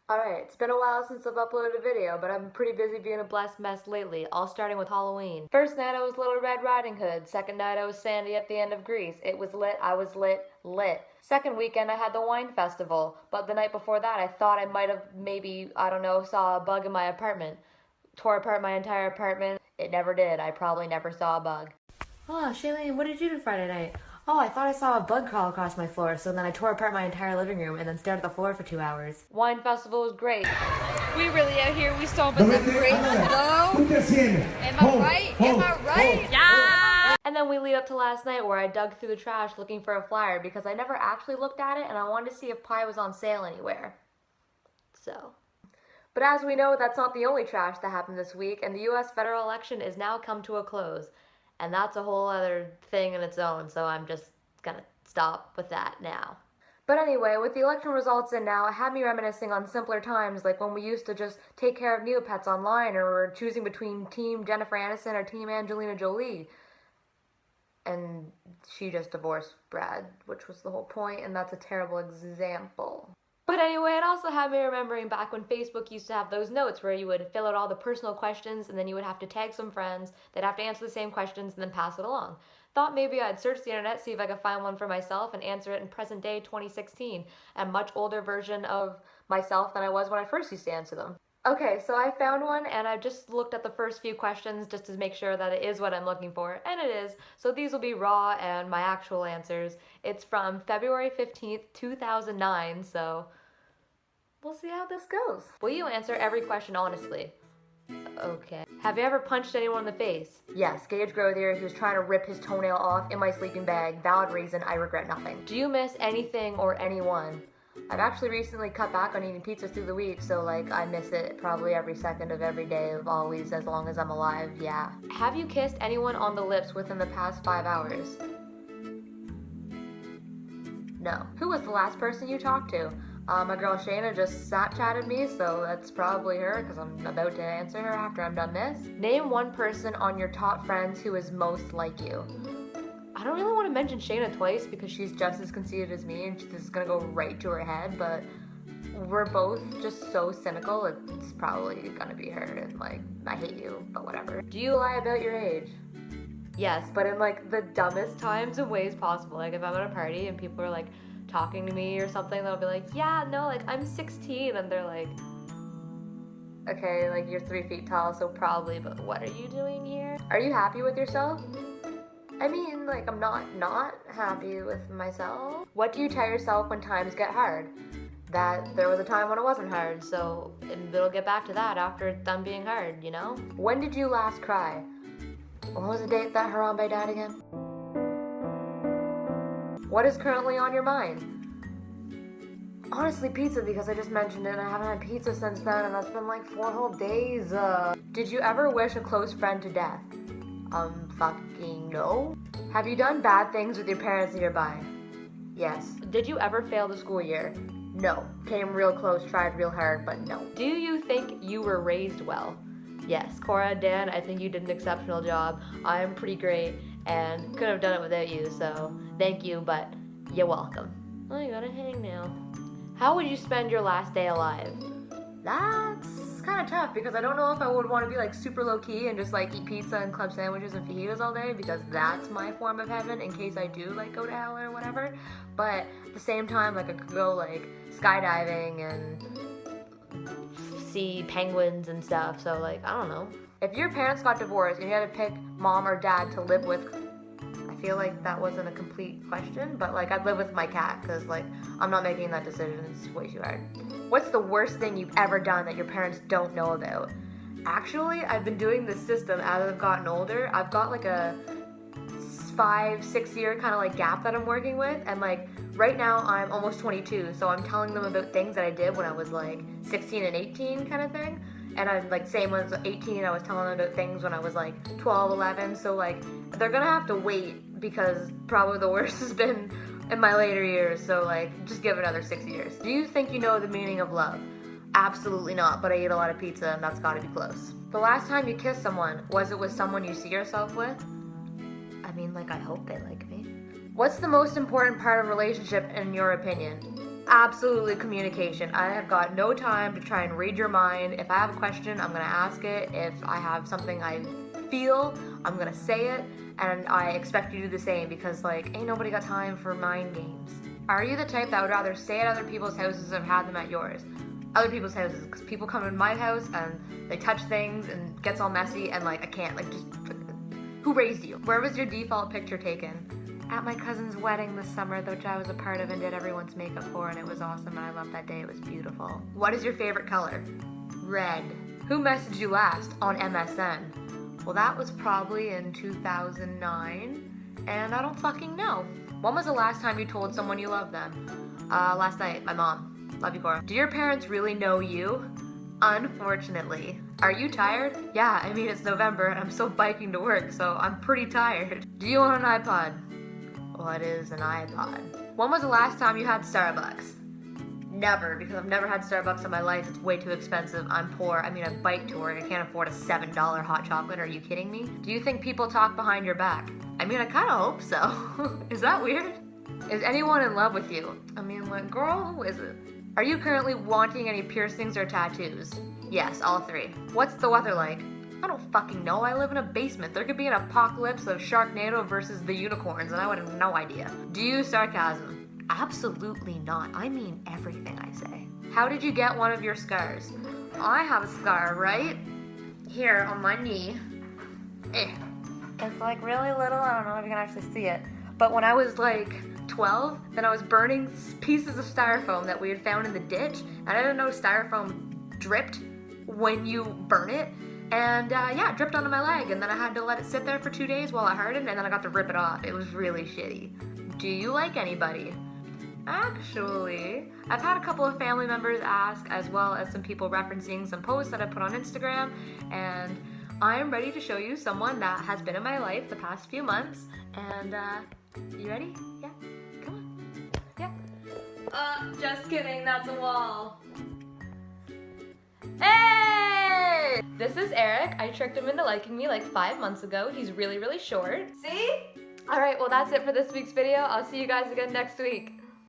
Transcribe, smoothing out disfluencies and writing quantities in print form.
Alright, it's been a while since I've uploaded a video, but I've been pretty busy being a blessed mess lately, all starting with Halloween. First night I was Little Red Riding Hood, second night I was Sandy at the end of Grease. It was lit, I was lit, lit. Second weekend I had the wine festival, but the night before that I thought I might have maybe, I don't know, saw a bug in my apartment. Tore apart my entire apartment. It never did. I probably never saw a bug. Oh, Shaylene, what did you do Friday night? Oh, I thought I saw a bug crawl across my floor, so then I tore apart my entire living room and then stared at the floor for 2 hours. Wine festival was great. We really out here, we stomping them grapes though. Am I right? Am I right? Yeah! And then we lead up to last night where I dug through the trash looking for a flyer because I never actually looked at it and I wanted to see if pie was on sale anywhere. So. But as we know, that's not the only trash that happened this week, and the US federal election is now come to a close. And that's a whole other thing in its own, so I'm just gonna stop with that now. But anyway, with the election results in now, it had me reminiscing on simpler times, like when we used to just take care of Neopets online, or were choosing between Team Jennifer Aniston or Team Angelina Jolie. And she just divorced Brad, which was the whole point, and that's a terrible example. But anyway, it also had me remembering back when Facebook used to have those notes where you would fill out all the personal questions and then you would have to tag some friends. They'd have to answer the same questions and then pass it along. Thought maybe I'd search the internet, see if I could find one for myself and answer it in present day 2016, a much older version of myself than I was when I first used to answer them. Okay, so I found one and I just looked at the first few questions just to make sure that it is what I'm looking for, and it is. So these will be raw and my actual answers. It's from February 15th, 2009, so we'll see how this goes. Will you answer every question honestly? Okay. Have you ever punched anyone in the face? Yes, Gage Grothier. He was trying to rip his toenail off in my sleeping bag. Valid reason, I regret nothing. Do you miss anything or anyone? I've actually recently cut back on eating pizza through the week, so like I miss it probably every second of every day of always as long as I'm alive, yeah. Have you kissed anyone on the lips within the past 5 hours? No. Who was the last person you talked to? My girl Shayna just Snapchatted me, so that's probably her because I'm about to answer her after I'm done this. Name one person on your top friends who is most like you. I don't really want to mention Shayna twice because she's just as conceited as me and this is going to go right to her head, but we're both just so cynical, it's probably going to be her and like, I hate you, but whatever. Do you lie about your age? Yes, but in like the dumbest times and ways possible. Like if I'm at a party and people are like talking to me or something, they'll be like, yeah, no, like I'm 16, and they're like, okay, like you're 3 feet tall, so probably, but what are you doing here? Are you happy with yourself? I mean, like, I'm not happy with myself. What do you tell yourself when times get hard? That there was a time when it wasn't hard, so it'll get back to that after it's done being hard, you know? When did you last cry? When was the date that Harambe died again? What is currently on your mind? Honestly, pizza, because I just mentioned it and I haven't had pizza since then and that's been like 4 whole days. Did you ever wish a close friend to death? Fucking no. Have you done bad things with your parents nearby? Yes. Did you ever fail the school year? No. Came real close, tried real hard, but no. Do you think you were raised well? Yes. Cora, Dan, I think you did an exceptional job. I am pretty great and couldn't have done it without you, so thank you, but you're welcome. Oh, you gotta hang now. How would you spend your last day alive? That's kind of tough because I don't know if I would want to be like super low key and just like eat pizza and club sandwiches and fajitas all day because that's my form of heaven in case I do like go to hell or whatever. But at the same time, like I could go like skydiving and see penguins and stuff. So like, I don't know. If your parents got divorced and you had to pick mom or dad to live with, I feel like that wasn't a complete question, but like I'd live with my cat because like I'm not making that decision. It's way too hard. What's the worst thing you've ever done that your parents don't know about? Actually, I've been doing this system as I've gotten older. I've got like a 5-6 year kind of like gap that I'm working with, and like right now I'm almost 22, so I'm telling them about things that I did when I was like 16 and 18 kind of thing. And I'm like, same when I was 18, I was telling them about things when I was like 12, 11. So like, they're gonna have to wait because probably the worst has been in my later years. So like, just give it another 6 years. Do you think you know the meaning of love? Absolutely not, but I eat a lot of pizza and that's gotta be close. The last time you kissed someone, was it with someone you see yourself with? I mean, like, I hope they like me. What's the most important part of a relationship in your opinion? absolutely communication. I have got no time to try and read your mind. If I have a question, I'm gonna ask it. If I have something I feel, I'm gonna say it, and I expect you to do the same because, like, ain't nobody got time for mind games. Are you the type that would rather stay at other people's houses or have them at yours? Other people's houses, because people come in my house and they touch things and gets all messy and, like, I can't, like, just, who raised you? Where was your default picture taken? At my cousin's wedding this summer, which I was a part of and did everyone's makeup for, and it was awesome, and I loved that day. It was beautiful. What is your favorite color? Red. Who messaged you last on MSN? Well, that was probably in 2009, and I don't fucking know. When was the last time you told someone you loved them? Last night, my mom. Love you, Cora. Do your parents really know you? Unfortunately. Are you tired? Yeah, I mean, it's November and I'm still biking to work, so I'm pretty tired. Do you own an iPod? What is an iPod? When was the last time you had Starbucks? Never, because I've never had Starbucks in my life. It's way too expensive. I'm poor. I mean, I bike to work. I can't afford a $7 hot chocolate. Are you kidding me? Do you think people talk behind your back? I mean, I kind of hope so. Is that weird? Is anyone in love with you? I mean, like, girl, who is it? Are you currently wanting any piercings or tattoos? Yes, all 3. What's the weather like? I don't fucking know. I live in a basement. There could be an apocalypse of Sharknado versus the unicorns, and I would have no idea. Do you use sarcasm? Absolutely not. I mean everything I say. How did you get one of your scars? I have a scar right here on my knee. It's like really little. I don't know if you can actually see it. But when I was like 12, then I was burning pieces of styrofoam that we had found in the ditch, and I didn't know styrofoam dripped when you burn it, and yeah, it dripped onto my leg, and then I had to let it sit there for 2 days while it hardened, and then I got to rip it off. It was really shitty. Do you like anybody? Actually, I've had a couple of family members ask, as well as some people referencing some posts that I put on Instagram, and I am ready to show you someone that has been in my life the past few months, and you ready? Yeah? Come on. Yeah. Just kidding, that's a wall. Hey! This is Eric. I tricked him into liking me like 5 months ago. He's really, really short. See? Alright, well that's it for this week's video. I'll see you guys again next week.